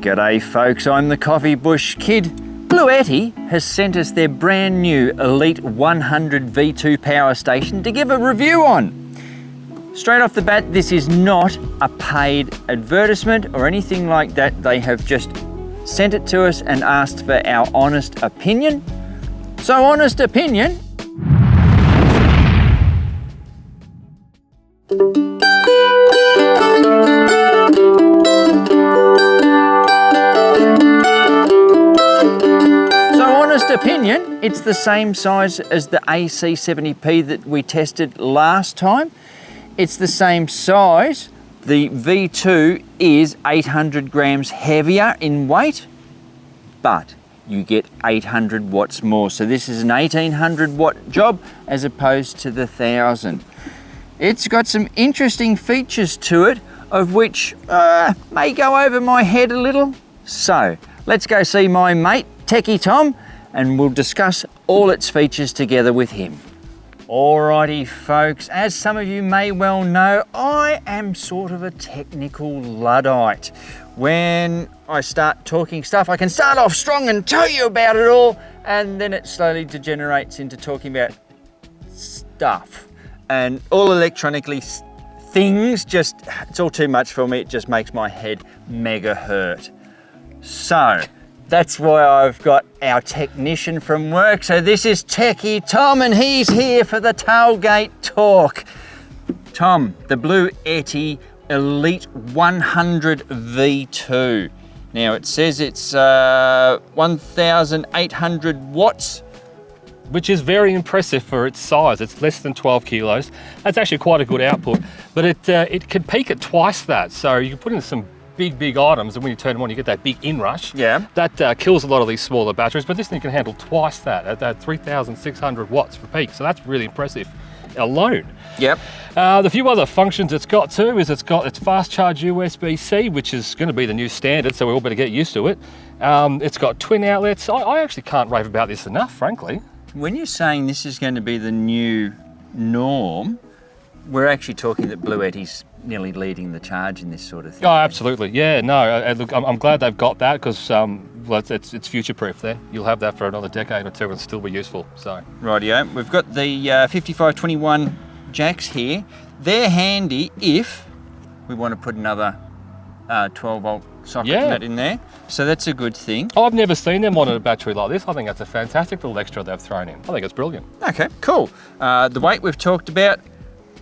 G'day folks, I'm the Coffee Bush Kid. BLUETTI has sent us their brand new Elite 100 V2 power station to give a review on. Straight off the bat, this is not a paid advertisement or anything like that. They have just sent it to us and asked for our honest opinion. So honest opinion. Opinion, it's the same size as the AC70P that we tested last time. It's the same size. The V2 is 800 grams heavier in weight, but you get 800 watts more. So this is an 1800 watt job as opposed to the 1000. It's got some interesting features to it, of which may go over my head a little. So let's go see my mate, Techie Tom, and we'll discuss all its features together with him. Alrighty folks, as some of you may well know, I am sort of a technical Luddite. When I start talking stuff, I can start off strong and tell you about it all, and then it slowly degenerates into talking about stuff. And all electronically things, it's all too much for me. It just makes my head mega hurt. So, that's why I've got our technician from work. So this is Techie Tom, and he's here for the tailgate talk. Tom, the BLUETTI Elite 100 V2. Now it says it's 1,800 watts. Which is very impressive for its size. It's less than 12 kilos. That's actually quite a good output, but it can peak at twice that. So you can put in some big items, and when you turn them on, you get that big inrush. Yeah. That kills a lot of these smaller batteries, but this thing can handle twice that at 3,600 watts for peak. So that's really impressive alone. Yep. The few other functions it's got too is it's fast charge USB-C, which is going to be the new standard, so we all better get used to it. It's got twin outlets. I actually can't rave about this enough, frankly. When you're saying this is going to be the new norm, we're actually talking that BLUETTI's nearly leading the charge in this sort of thing. Oh, absolutely. Yeah, no, look, I'm glad they've got that because well, it's future-proof then. You'll have that for another decade or two and still be ususeful, so. Rightio. We've got the 5521 jacks here. They're handy if we want to put another 12-volt socket in there. So that's a good thing. I've never seen them on a battery like this. I think that's a fantastic little extra they've thrown in. I think it's brilliant. Okay, cool. The weight we've talked about.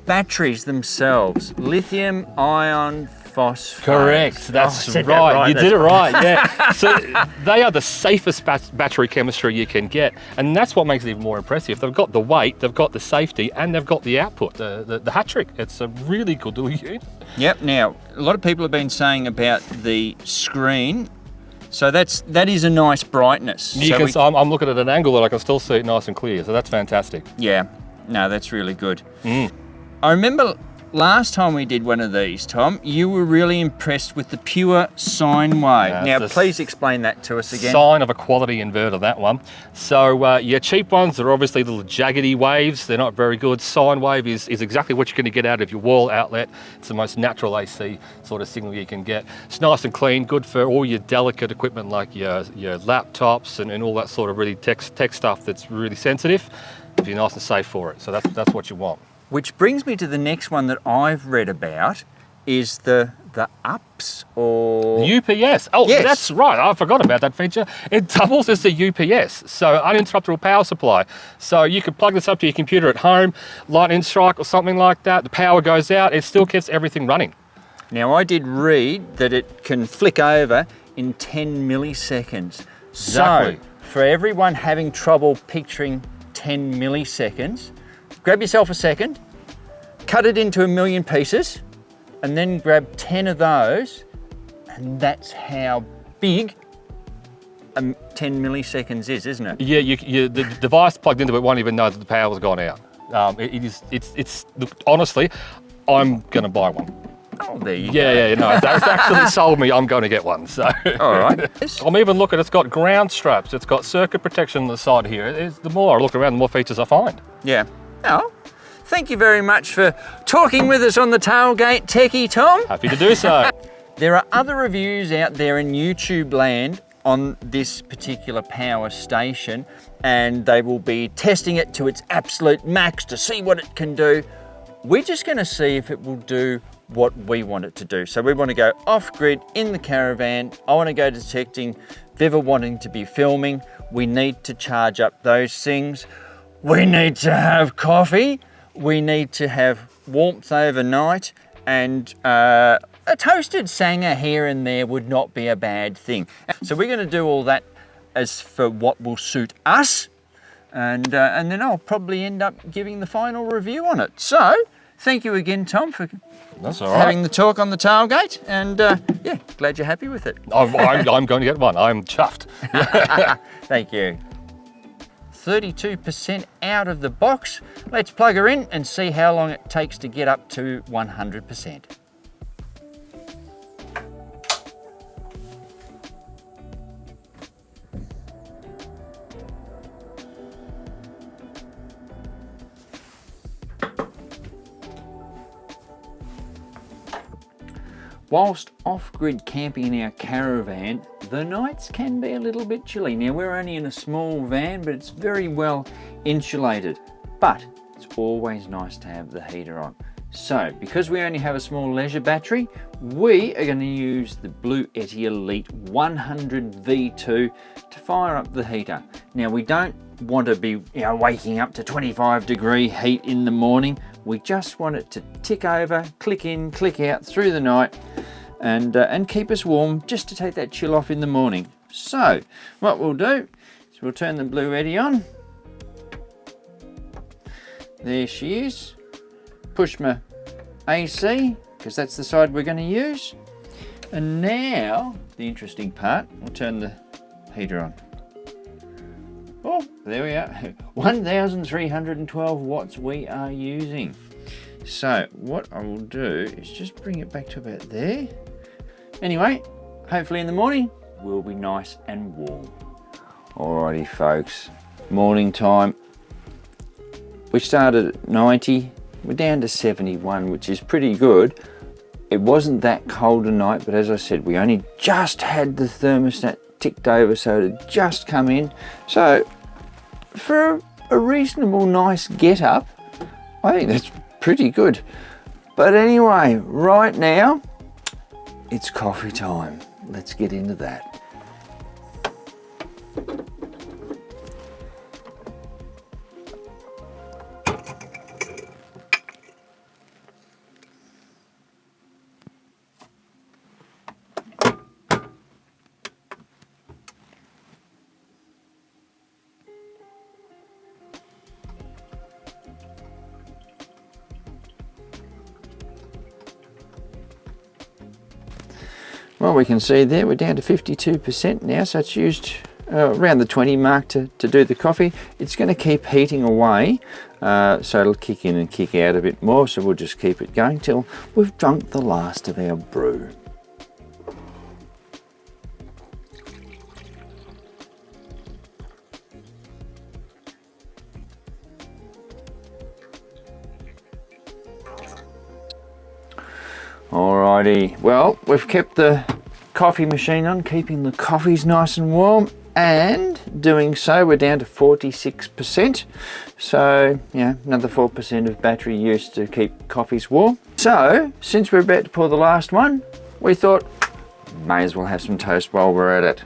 Batteries themselves, lithium ion phosphate. Correct, that's right. You did it right, yeah. So they are the safest battery chemistry you can get, and that's what makes it even more impressive. They've got the weight, they've got the safety, and they've got the output, the hat trick. It's a really good little unit. Yep. Now, a lot of people have been saying about the screen. So that is a nice brightness. I'm looking at an angle that I can still see it nice and clear, so that's fantastic. Yeah, no, that's really good. I remember last time we did one of these, Tom, you were really impressed with the pure sine wave. Now, please explain that to us again. Sign of a quality inverter, that one. So your cheap ones are obviously little jaggedy waves. They're not very good. Sine wave is exactly what you're going to get out of your wall outlet. It's the most natural AC sort of signal you can get. It's nice and clean, good for all your delicate equipment like your laptops and all that sort of really tech stuff that's really sensitive. It'll be nice and safe for it. So that's what you want. Which brings me to the next one that I've read about, is the UPS or... UPS. Oh, yes. That's right. I forgot about that feature. It doubles as the UPS, so uninterruptible power supply. So you can plug this up to your computer at home, lightning strike or something like that. The power goes out. It still keeps everything running. Now, I did read that it can flick over in 10 milliseconds. Exactly. So, for everyone having trouble picturing 10 milliseconds, grab yourself a second, cut it into 1 million pieces, and then grab 10 of those, and that's how big 10 milliseconds is, isn't it? Yeah, the device plugged into it won't even know that the power's gone out. Look, honestly, I'm going to buy one. Oh, there you go. Yeah, no, that's actually sold me. I'm going to get one. So. All right. I'm even looking, it's got ground straps, it's got circuit protection on the side here. The more I look around, the more features I find. Yeah. Oh, thank you very much for talking with us on the tailgate, Techie Tom. Happy to do so. There are other reviews out there in YouTube land on this particular power station, and they will be testing it to its absolute max to see what it can do. We're just going to see if it will do what we want it to do. So we want to go off-grid in the caravan. I want to go detecting. Viva wanting to be filming. We need to charge up those things. We need to have coffee. We need to have warmth overnight, and a toasted sanger here and there would not be a bad thing. So we're going to do all that as for what will suit us, and then I'll probably end up giving the final review on it. So thank you again, Tom, for having the talk on the tailgate, and yeah, glad you're happy with it. I'm going to get one. I'm chuffed. Thank you. 32% out of the box. Let's plug her in and see how long it takes to get up to 100%. Whilst off-grid camping in our caravan, the nights can be a little bit chilly. Now we're only in a small van, but it's very well insulated. But it's always nice to have the heater on. So because we only have a small leisure battery, we are going to use the BLUETTI Elite 100 V2 to fire up the heater. Now we don't want to be waking up to 25-degree heat in the morning. We just want it to tick over, click in, click out through the night, and keep us warm, just to take that chill off in the morning. So what we'll do is we'll turn the BLUETTI on. There she is. Push my AC, because that's the side we're going to use. And now the interesting part, we'll turn the heater on. Oh, there we are. 1,312 watts we are using. So what I will do is just bring it back to about there. Anyway, hopefully in the morning we'll be nice and warm. Alrighty folks, morning time. We started at 90, we're down to 71, which is pretty good. It wasn't that cold a night, but as I said, we only just had the thermostat ticked over, so it had just come in. So for a reasonable nice get up, I think that's pretty good. But anyway, right now it's coffee time. Let's get into that. Well, we can see there we're down to 52% now, so it's used around the 20 mark to do the coffee. It's going to keep heating away, so it'll kick in and kick out a bit more, so we'll just keep it going till we've drunk the last of our brew. Alrighty, well, we've kept the coffee machine on, keeping the coffees nice and warm, and doing so we're down to 46%. So, yeah, another 4% of battery use to keep coffees warm. So, since we're about to pour the last one, we thought, may as well have some toast while we're at it.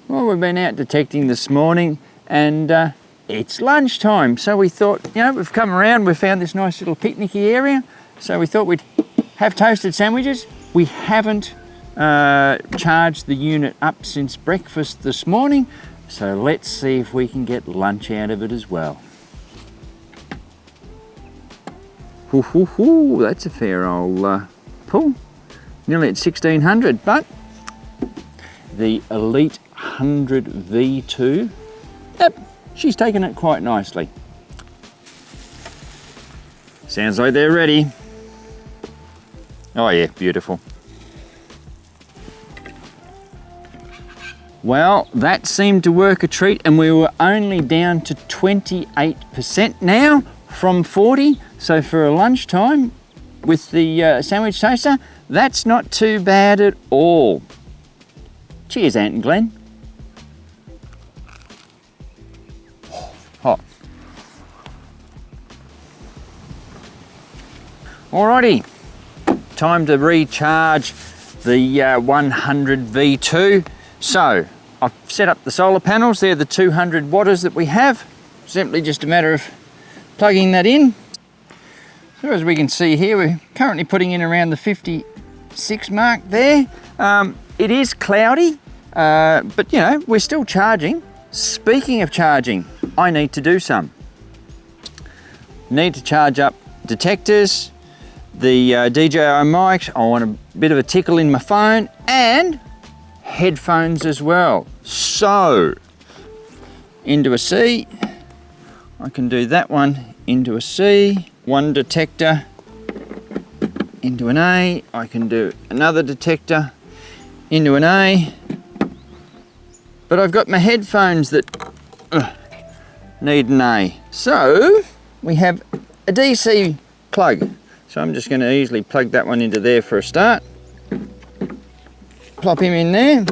Well, we've been out detecting this morning, and it's lunchtime, so we thought, we've come around, we've found this nice little picnicky area, so we thought we'd have toasted sandwiches. We haven't charged the unit up since breakfast this morning, so let's see if we can get lunch out of it as well. That's a fair old pull, nearly at 1600, but the Elite 100 V2, yep, she's taken it quite nicely. Sounds like they're ready. Oh yeah, beautiful. Well, that seemed to work a treat, and we were only down to 28% now from 40. So for a lunchtime with the sandwich toaster, that's not too bad at all. Cheers, Ant and Glenn. Hot. Alrighty, time to recharge the 100 V2. So I've set up the solar panels. They're the 200 watters that we have. Simply just a matter of plugging that in. So as we can see here, we're currently putting in around the 56 mark there. It is cloudy, but you know, we're still charging. Speaking of charging, I need to do some. Need to charge up detectors, the DJI mics. I want a bit of a tickle in my phone, and headphones as well. So into a C, I can do that one into a C, one detector into an A, I can do another detector into an A, but I've got my headphones that need an A. So we have a DC plug. So I'm just going to easily plug that one into there for a start. Plop him in there,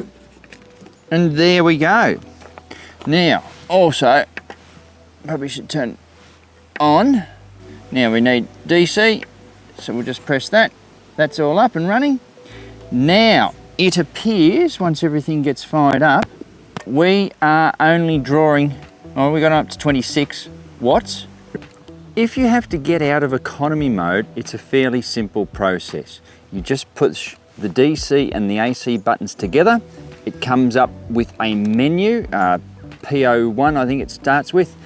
and there we go. Now, also, probably should turn on. Now we need DC, so we'll just press that. That's all up and running. Now, it appears, once everything gets fired up, we are only drawing, oh, we got up to 26 watts. If you have to get out of economy mode, it's a fairly simple process. You just push the DC and the AC buttons together. It comes up with a menu, PO1 I think it starts with.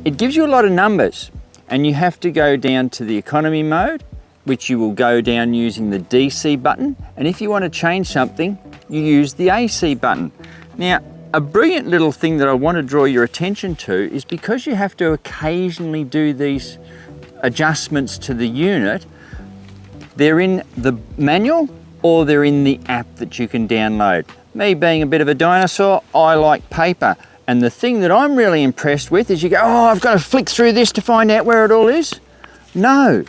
It gives you a lot of numbers, and you have to go down to the economy mode, which you will go down using the DC button. And if you want to change something, you use the AC button. Now, a brilliant little thing that I want to draw your attention to is because you have to occasionally do these adjustments to the unit, they're in the manual or they're in the app that you can download. Me being a bit of a dinosaur, I like paper. And the thing that I'm really impressed with is you go, oh, I've got to flick through this to find out where it all is. No,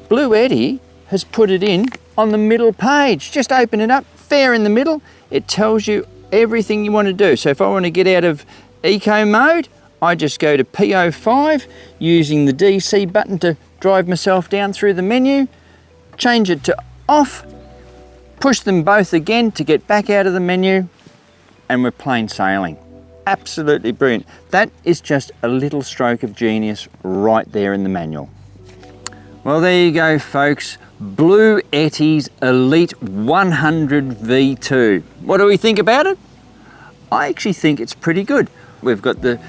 BLUETTI has put it in on the middle page. Just open it up, fair in the middle. It tells you everything you want to do. So if I want to get out of eco mode, I just go to PO5 using the DC button to drive myself down through the menu, change it to off, push them both again to get back out of the menu, and we're plain sailing. Absolutely brilliant. That is just a little stroke of genius right there in the manual. Well, there you go, folks. BLUETTI's Elite 100 V2. What do we think about it? I actually think it's pretty good. We've got the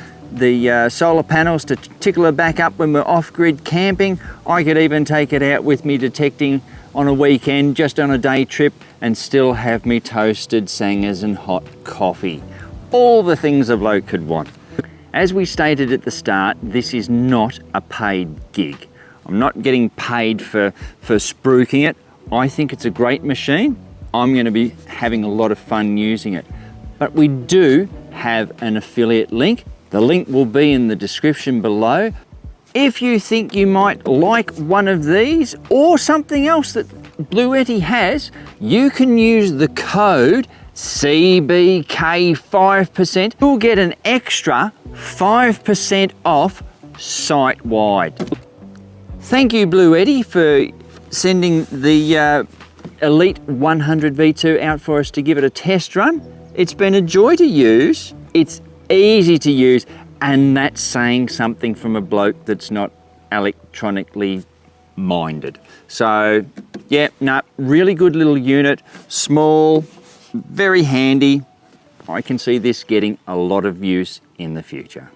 solar panels to tickle it back up when we're off-grid camping. I could even take it out with me detecting on a weekend, just on a day trip, and still have me toasted sangers and hot coffee. All the things a bloke could want. As we stated at the start, this is not a paid gig. I'm not getting paid for spruiking it. I think it's a great machine. I'm going to be having a lot of fun using it. But we do have an affiliate link. The link will be in the description below. If you think you might like one of these or something else that BLUETTI has, you can use the code CBK5%. You'll get an extra 5% off site-wide. Thank you, BLUETTI, for sending the Elite 100 V2 out for us to give it a test run. It's been a joy to use. It's easy to use, and that's saying something from a bloke that's not electronically minded. So, yeah, no, really good little unit, small, very handy. I can see this getting a lot of use in the future.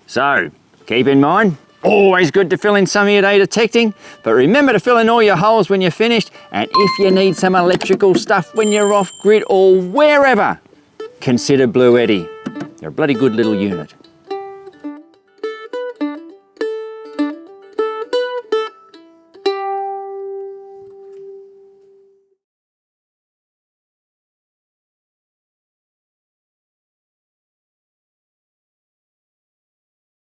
So, keep in mind, always good to fill in some of your day detecting, but remember to fill in all your holes when you're finished, and if you need some electrical stuff when you're off grid or wherever, consider BLUETTI. They're a bloody good little unit.